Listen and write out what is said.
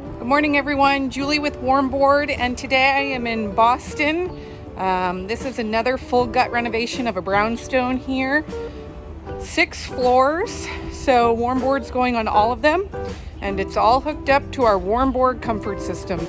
Good morning, everyone. Julie with Warmboard, and today I am in Boston. This is another full gut renovation of a brownstone here. 6 floors, so Warmboard's going on all of them, and it's all hooked up to our Warmboard comfort system.